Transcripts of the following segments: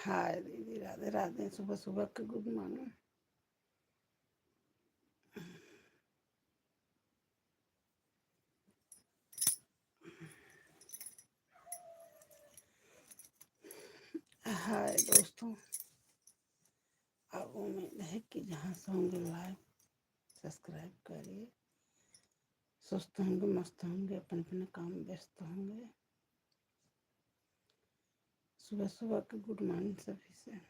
हाय दीदी, राधे राधे। सुबह सुबह के गुड मॉर्निंग। हाय दोस्तों, अब उम्मीद है कि जहाँ से होंगे लाइक सब्सक्राइब करिए। सुस्त होंगे, मस्त होंगे, अपने अपने काम में व्यस्त होंगे। सुबह सुबह के गुड मॉर्निंग सभी से।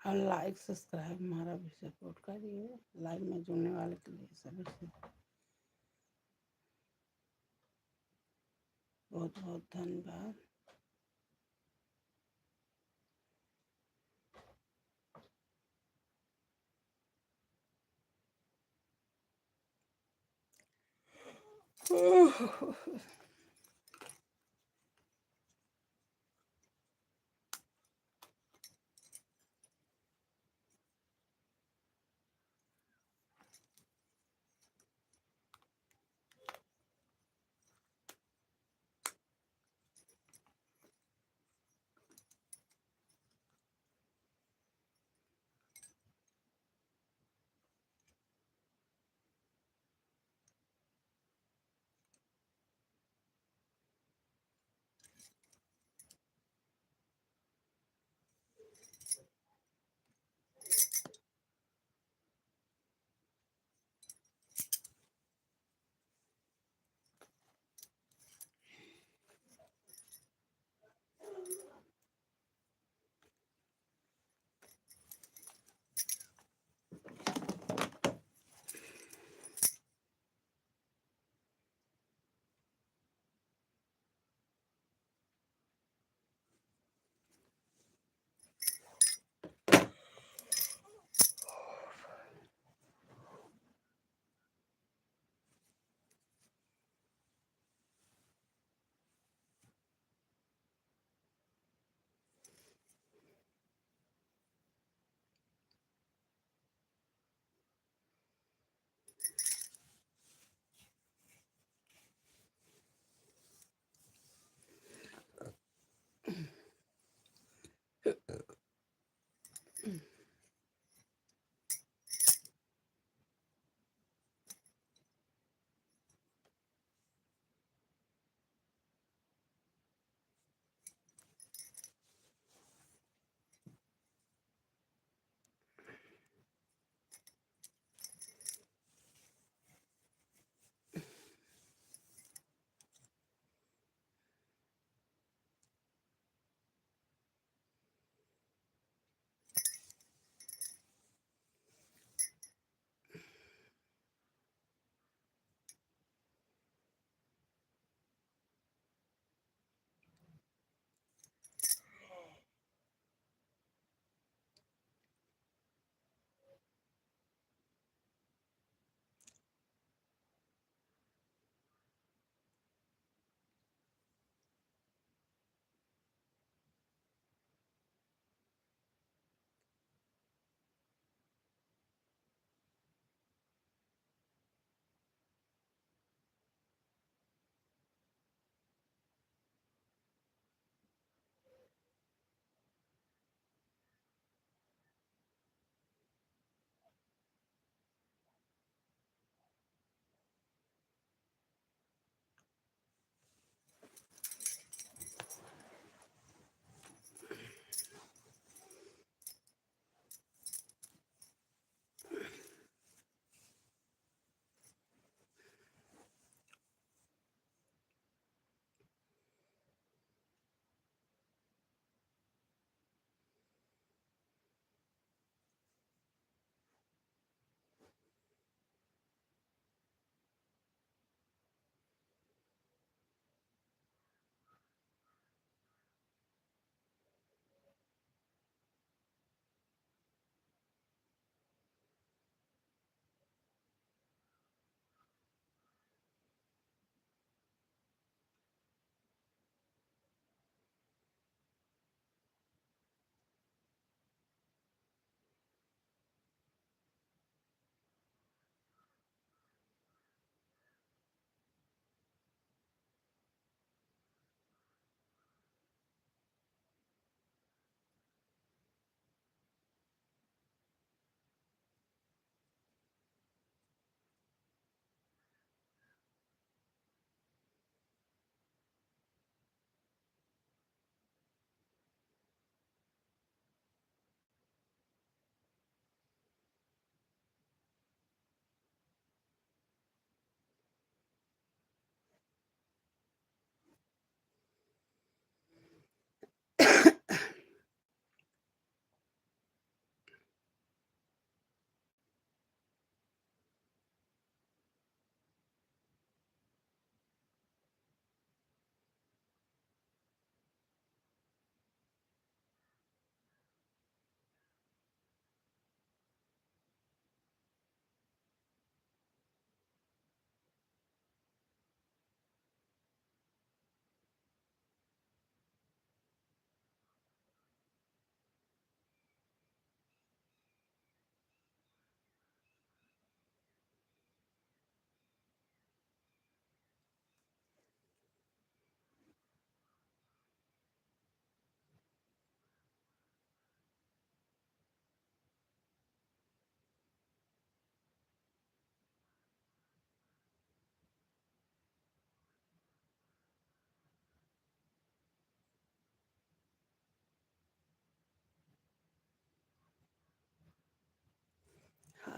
और लाइक सब्सक्राइब हमारा भी सपोर्ट करिए। लाइव में जुड़ने वाले के लिए सभी से बहुत बहुत धन्यवाद।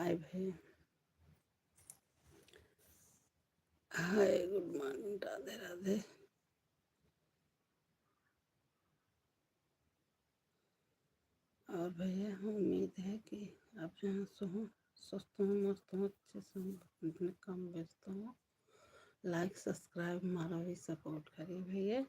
लाइव है। हाय, गुड मॉर्निंग, राधे राधे। और भैया, उम्मीद है कि आप जहाँ से हो स्वस्थ हो, मस्त हो, अच्छे से हो, अपने काम व्यस्त हो। लाइक सब्सक्राइब हमारा भी सपोर्ट करिए भैया।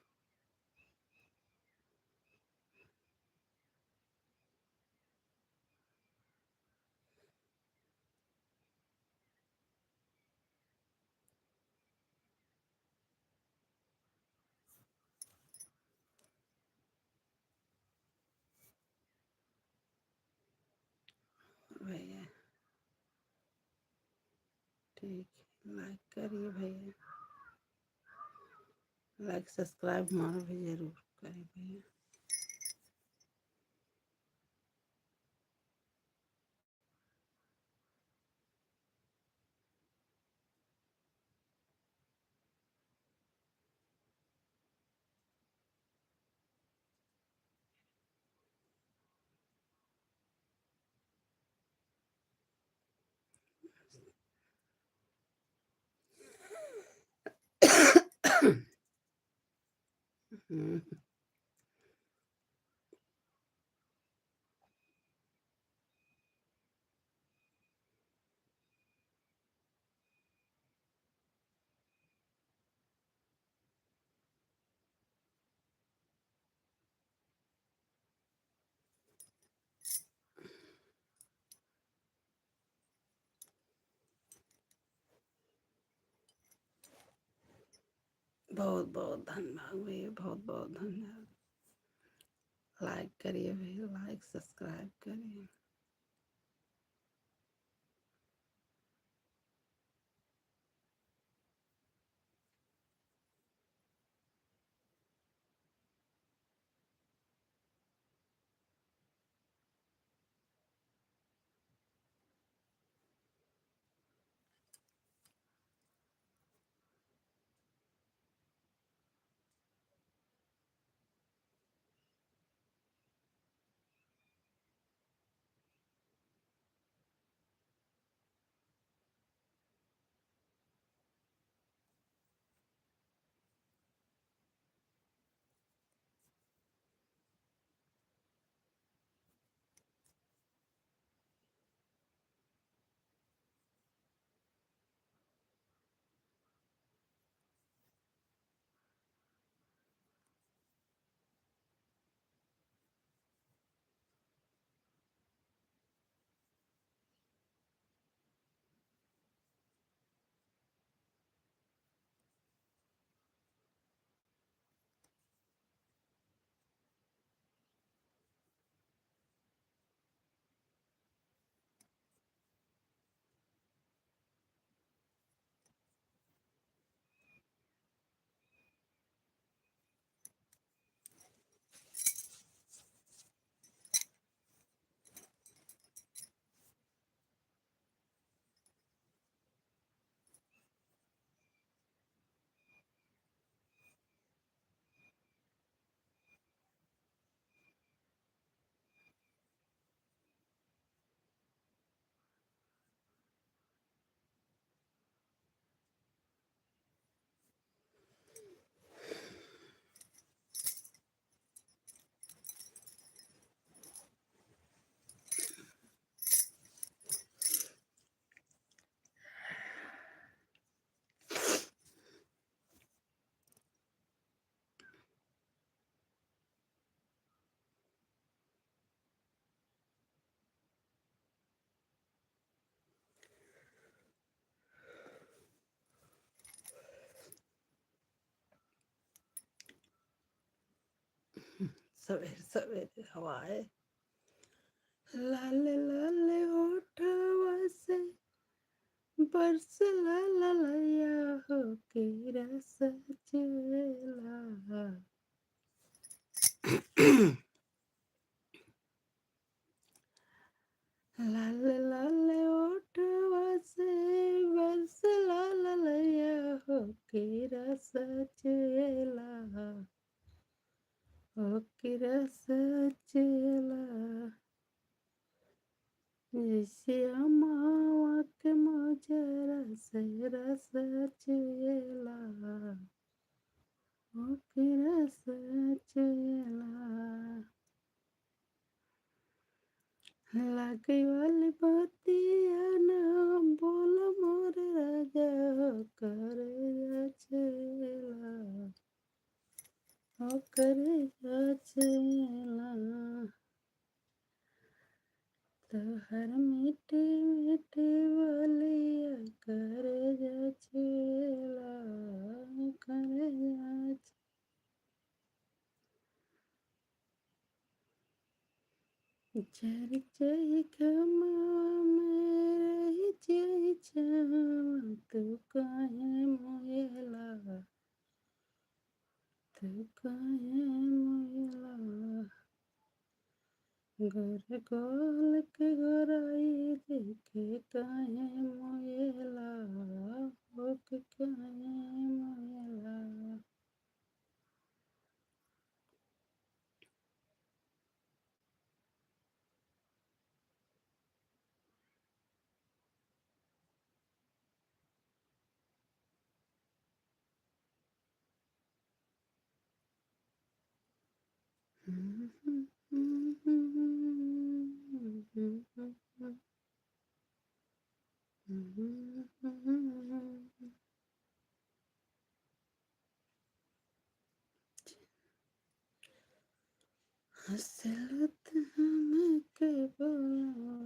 भैया ठीक, लाइक करिए भैया, लाइक सब्सक्राइब हमारा भी जरूर करिए भैया। हम्म, बहुत बहुत धन्यवाद भैया, बहुत बहुत धन्यवाद। लाइक करिए भैया, लाइक सब्सक्राइब करिए। सवेरे सवेरे हवाए लाल लाल होठवा से बरस ला ला लया हो के रस चला। लाल लाल होठवा से बरस ला ला लया हो के रस चला, हो के रस चला। जैसे अमावा के मोजरा से रस चुएला ओके रस चुएला लागे वाली बतिया ना बोल मोर राजा कर चुएला ओकर चुएला तोहर मीठी मीठी बोलिया कर छुएला कर चर चई खमा मेरे चई छावा तू काहे मोयला तू काहे मोयला गोर गोल के गोराई देखे काहे मोयला होके काहे मोयला हसरत हमके बोला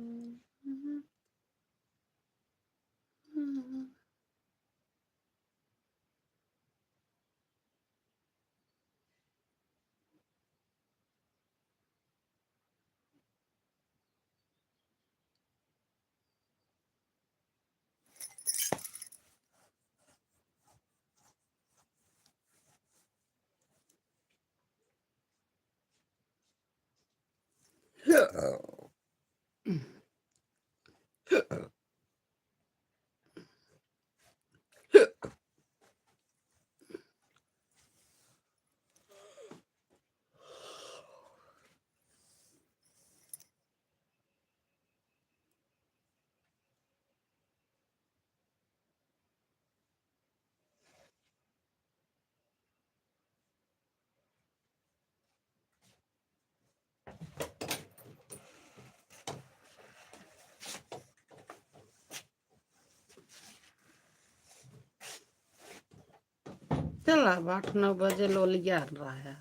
चला 8-9 बजे लोलिया रहा है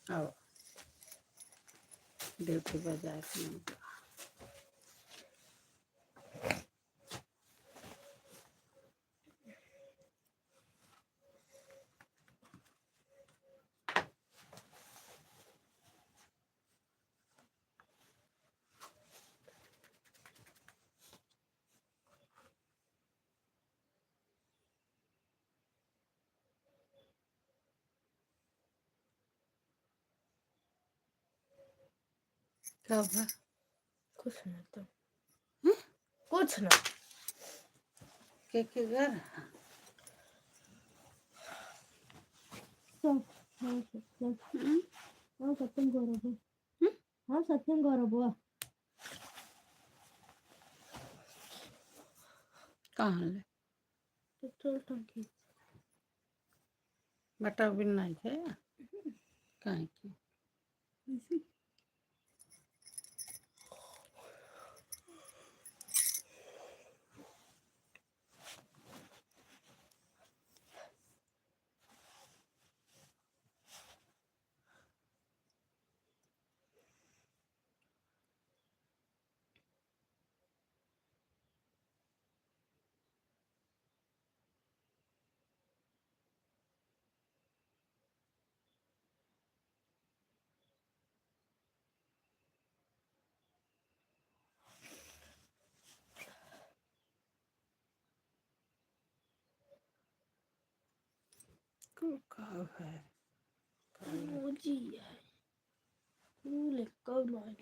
अब ड्यूटी बजा के कब है कुछ नहीं तो कुछ ना के घर सत्यम गौरव हाँ सत्यम गौरव कहाँ ले पेट्रोल टंकी बटा भी नहीं है कहीं की कब है मुझे है ले कब मार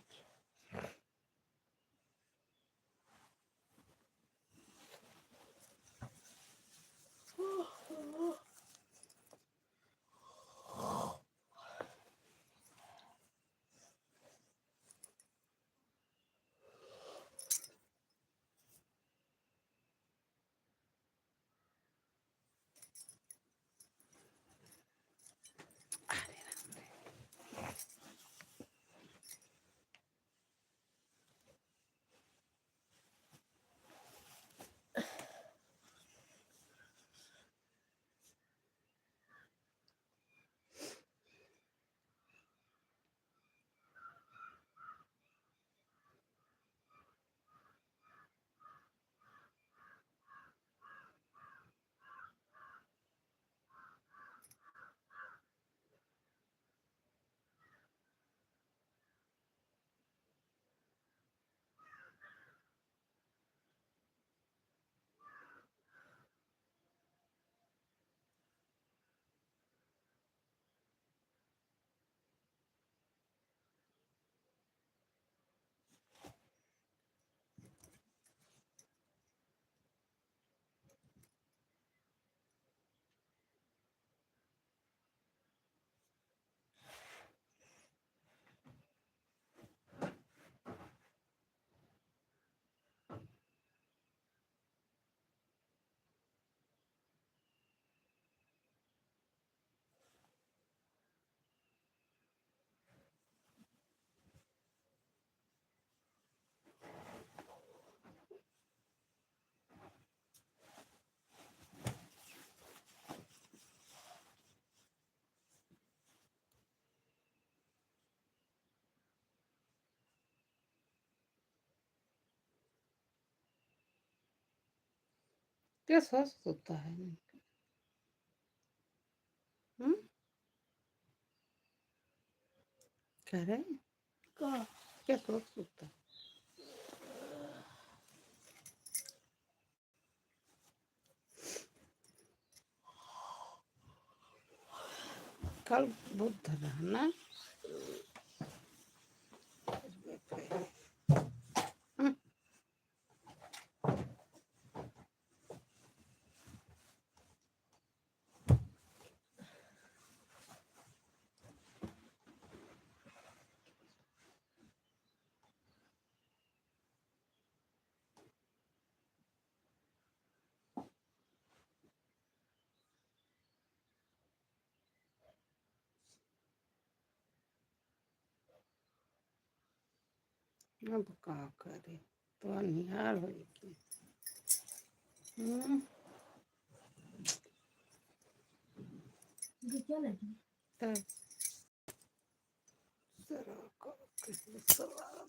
क्या स्वस्थ होता है इनका? हम्म? कह रहे हैं, का क्या स्वस्थ होता है? कल बुध रहा ना, अब का करे, तो अनिहार हो गई। क्या लगी तब सरा का किसी सवाल